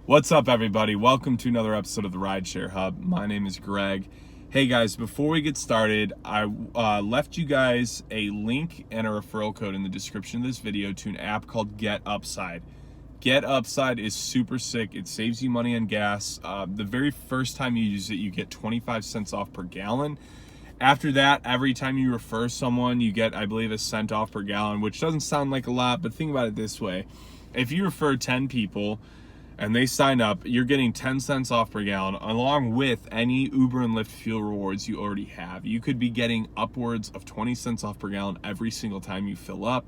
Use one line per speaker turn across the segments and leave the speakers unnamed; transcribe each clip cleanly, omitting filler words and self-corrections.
What's up, everybody? Welcome to another episode of the Rideshare Hub. My name is Greg. Hey guys, before we get started, I left you guys a link and a referral code in the description of this video to an app called Get Upside. Get Upside is super sick. It saves you money on gas. The very first time you use it, you get 25 cents off per gallon. After that, every time you refer someone, you get, I believe, a cent off per gallon, which doesn't sound like a lot, but think about it this way. If you refer 10 people and they sign up, you're getting 10 cents off per gallon along with any Uber and Lyft fuel rewards you already have. You could be getting upwards of 20 cents off per gallon every single time you fill up.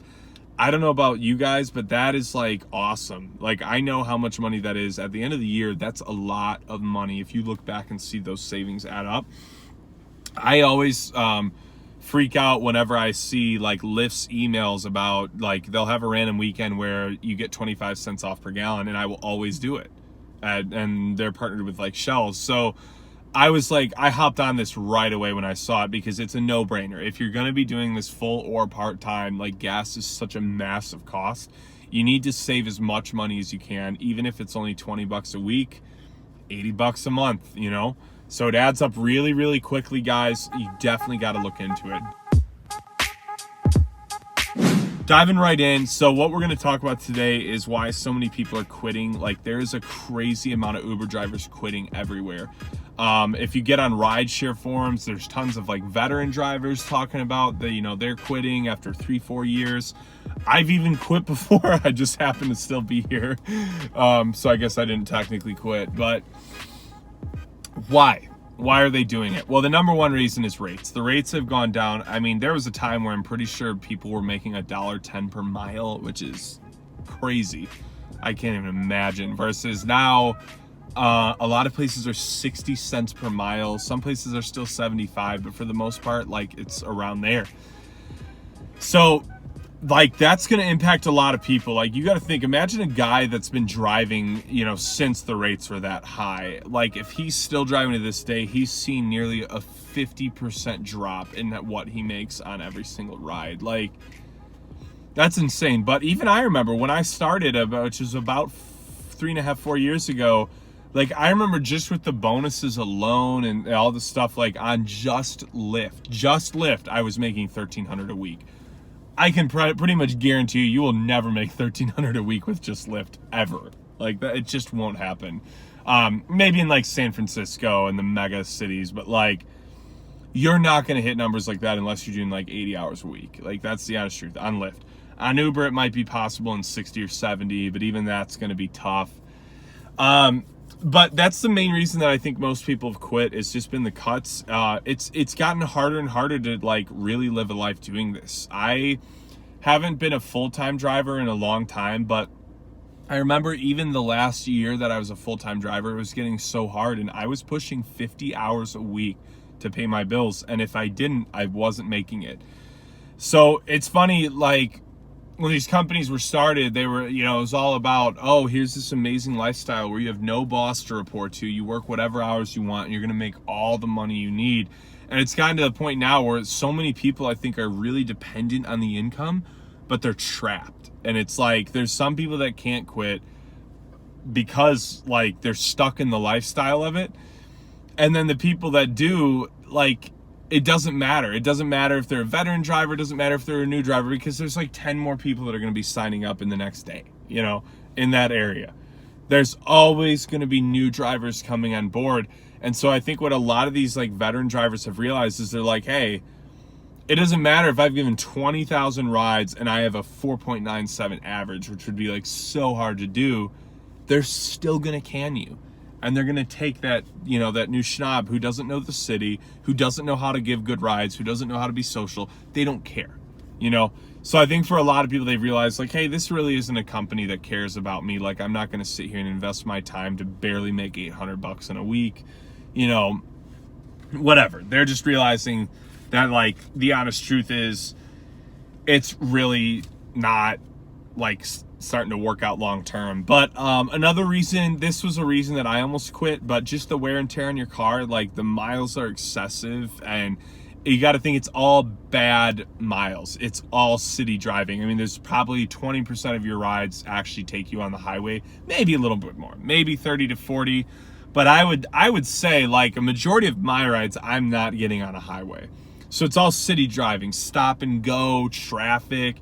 I don't know about you guys, but that is like awesome. Like, I know how much money that is. At the end of the year, that's a lot of money if you look back and see those savings add up. I always freak out whenever I see like Lyft's emails about, like, they'll have a random weekend where you get 25 cents off per gallon, and I will always do it. And they're partnered with like Shell. So I was like, I hopped on this right away when I saw it because it's a no-brainer. If you're going to be doing this full or part-time, like, gas is such a massive cost. You need to save as much money as you can, even if it's only 20 bucks a week, 80 bucks a month, you know? So it adds up really, really quickly, guys. You definitely got to look into it. Diving right in. So what we're going to talk about today is why so many people are quitting. Like, there's a crazy amount of Uber drivers quitting everywhere. If you get on rideshare forums, there's tons of like veteran drivers talking about that, you know, they're quitting after 3-4 years. I've even quit before. I just happen to still be here. So I guess I didn't technically quit, but why are they doing it? Well, the number one reason is rates. The rates have gone down. I mean, there was a time where I'm pretty sure people were making $1.10 per mile, which is crazy. I can't even imagine. Versus now, a lot of places are 60 cents per mile. Some places are still 75, but for the most part, like, it's around there. So, like, that's going to impact a lot of people. Like, you got to think, imagine a guy that's been driving, you know, since the rates were that high. Like, if he's still driving to this day, he's seen nearly a 50% drop in what he makes on every single ride. Like, that's insane. But even I remember when I started, which was about 3.5-4 years ago, like, I remember just with the bonuses alone and all the stuff, like, on just Lyft, I was making $1,300 a week. I can pretty much guarantee you will never make $1,300 a week with just Lyft ever. Like, that, it just won't happen. Maybe in like San Francisco and the mega cities, but like, you're not going to hit numbers like that unless you're doing like 80 hours a week. Like, that's the honest truth on Lyft. On Uber, it might be possible in 60 or 70, but even that's going to be tough. But that's the main reason that I think most people have quit. It's just been the cuts. It's gotten harder and harder to like really live a life doing this. I haven't been a full-time driver in a long time, but I remember even the last year that I was a full-time driver, it was getting so hard, and I was pushing 50 hours a week to pay my bills. And if I didn't, I wasn't making it. So it's funny, like, when these companies were started, they were, you know, it was all about, oh, here's this amazing lifestyle where you have no boss to report to. You work whatever hours you want, and you're going to make all the money you need. And it's gotten to the point now where so many people, I think, are really dependent on the income, but they're trapped. And it's like, there's some people that can't quit because, like, they're stuck in the lifestyle of it. And then the people that do, like, it doesn't matter. It doesn't matter if they're a veteran driver. It doesn't matter if they're a new driver, because there's like 10 more people that are going to be signing up in the next day, you know, in that area. There's always going to be new drivers coming on board. And so I think what a lot of these like veteran drivers have realized is they're like, hey, it doesn't matter if I've given 20,000 rides and I have a 4.97 average, which would be like so hard to do. They're still going to can you. And they're going to take that, you know, that new schnob who doesn't know the city, who doesn't know how to give good rides, who doesn't know how to be social. They don't care, you know? So I think for a lot of people, they've realized, like, hey, this really isn't a company that cares about me. Like, I'm not going to sit here and invest my time to barely make $800 in a week, you know, whatever. They're just realizing that, like, the honest truth is it's really not, like, starting to work out long term. But another reason, this was a reason that I almost quit, but just the wear and tear on your car, like, the miles are excessive, and you got to think it's all bad miles. It's all city driving. I mean, there's probably 20% of your rides actually take you on the highway, maybe a little bit more, maybe 30 to 40. But I would say like a majority of my rides, I'm not getting on a highway. So it's all city driving, stop and go, traffic.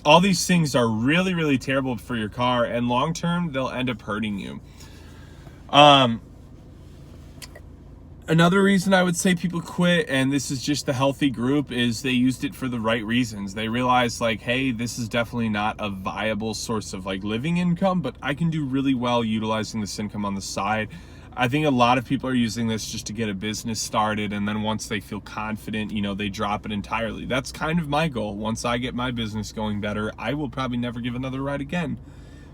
All these things are really, really terrible for your car, and long term, they'll end up hurting you. Another reason I would say people quit, and this is just the healthy group, is they used it for the right reasons. They realized like, hey, this is definitely not a viable source of like living income, but I can do really well utilizing this income on the side. I think a lot of people are using this just to get a business started, and then once they feel confident, you know, they drop it entirely. That's kind of my goal. Once I get my business going better, I will probably never give another ride again,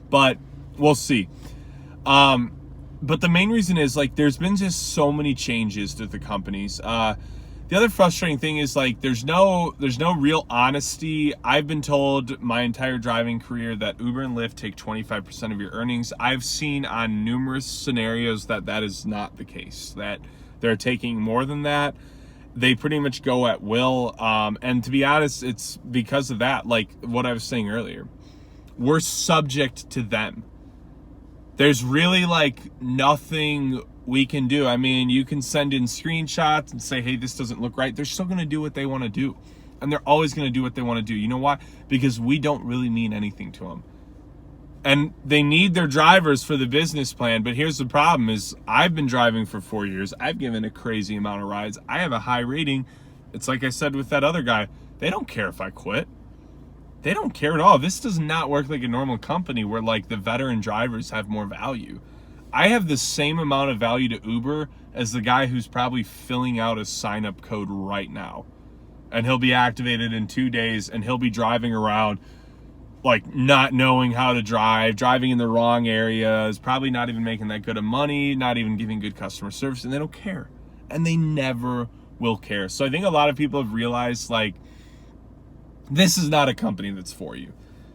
but we'll see. But the main reason is like there's been just so many changes to the companies. The other frustrating thing is like there's no real honesty. I've been told my entire driving career that Uber and Lyft take 25% of your earnings. I've seen on numerous scenarios that that is not the case, that they're taking more than that. They pretty much go at will. And to be honest, it's because of that, like what I was saying earlier, we're subject to them. There's really like nothing we can do. I mean, you can send in screenshots and say, hey, this doesn't look right. They're still going to do what they want to do. And they're always going to do what they want to do. You know why? Because we don't really mean anything to them. And they need their drivers for the business plan. But here's the problem is I've been driving for 4 years. I've given a crazy amount of rides. I have a high rating. It's like I said with that other guy. They don't care if I quit. They don't care at all. This does not work like a normal company where like the veteran drivers have more value. I have the same amount of value to Uber as the guy who's probably filling out a sign-up code right now. And he'll be activated in 2 days, and he'll be driving around like not knowing how to drive, driving in the wrong areas, probably not even making that good of money, not even giving good customer service, and they don't care. And they never will care. So I think a lot of people have realized like this is not a company that's for you.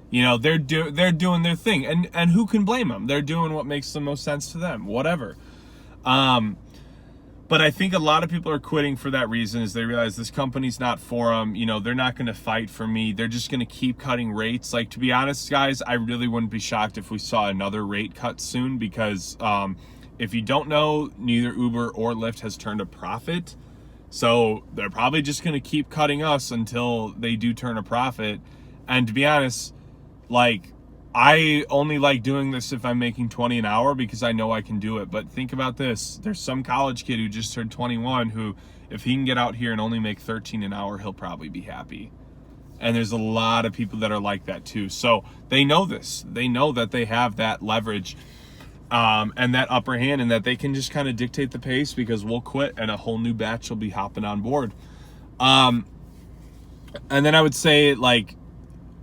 You know, they're doing their thing, and who can blame them? They're doing what makes the most sense to them, whatever. But I think a lot of people are quitting for that reason, is they realize this company's not for them. You know, they're not going to fight for me. They're just going to keep cutting rates. Like, to be honest, guys, I really wouldn't be shocked if we saw another rate cut soon, because if you don't know, neither Uber or Lyft has turned a profit. So they're probably just going to keep cutting us until they do turn a profit. And to be honest, like, I only like doing this if I'm making 20 an hour because I know I can do it. But think about this. There's some college kid who just turned 21 who, if he can get out here and only make 13 an hour, he'll probably be happy. And there's a lot of people that are like that too. So they know this. They know that they have that leverage and that upper hand, and that they can just kind of dictate the pace, because we'll quit and a whole new batch will be hopping on board. And then I would say, like,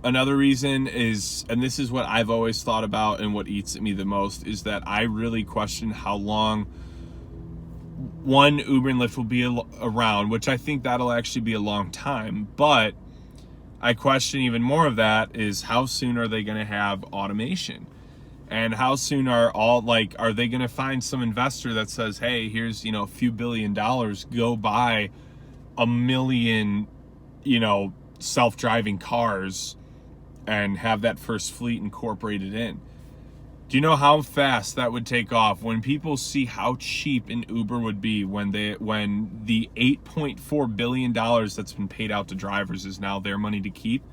another reason is, and this is what I've always thought about and what eats at me the most, is that I really question how long one, Uber and Lyft will be around, which I think that'll actually be a long time. But I question even more of that is, how soon are they going to have automation? And how soon are they going to find some investor that says, hey, here's, a few $1 billion, go buy 1 million, self-driving cars and have that first fleet incorporated in? Do you know how fast that would take off when people see how cheap an Uber would be when the $8.4 billion that's been paid out to drivers is now their money to keep?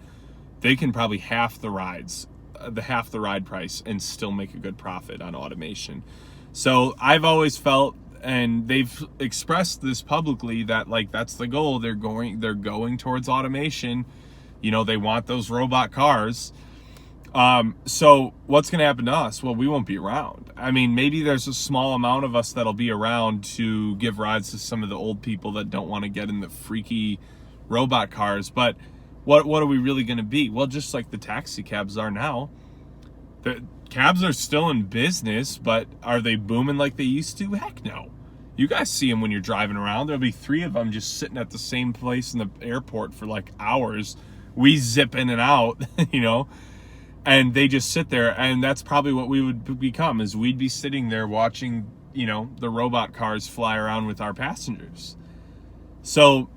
They can probably half the ride price and still make a good profit on automation. So I've always felt, and they've expressed this publicly, that like that's the goal. They're going towards automation. They want those robot cars. So what's going to happen to us? Well, we won't be around. I mean, maybe there's a small amount of us that'll be around to give rides to some of the old people that don't want to get in the freaky robot cars. But what are we really going to be? Well, just like the taxi cabs are now. The cabs are still in business, but are they booming like they used to? Heck no. You guys see them when you're driving around. There'll be 3 of them just sitting at the same place in the airport for like hours. We zip in and out, and they just sit there. And that's probably what we would become, is we'd be sitting there watching, the robot cars fly around with our passengers. So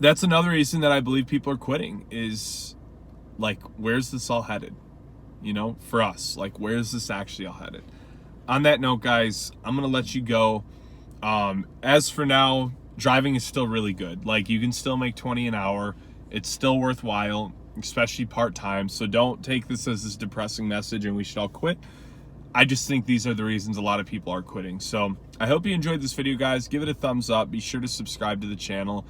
that's another reason that I believe people are quitting is like, where's this all headed? You know, for us, like, where's this actually all headed? On that note, guys, I'm going to let you go. As for now, driving is still really good. Like, you can still make 20 an hour. It's still worthwhile, especially part-time. So don't take this as this depressing message and we should all quit. I just think these are the reasons a lot of people are quitting. So I hope you enjoyed this video, guys. Give it a thumbs up. Be sure to subscribe to the channel.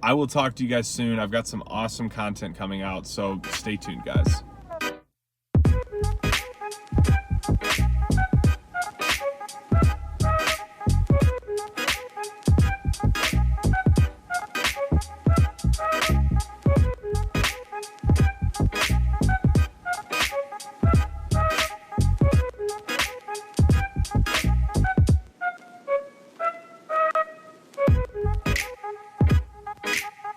I will talk to you guys soon. I've got some awesome content coming out, so stay tuned, guys.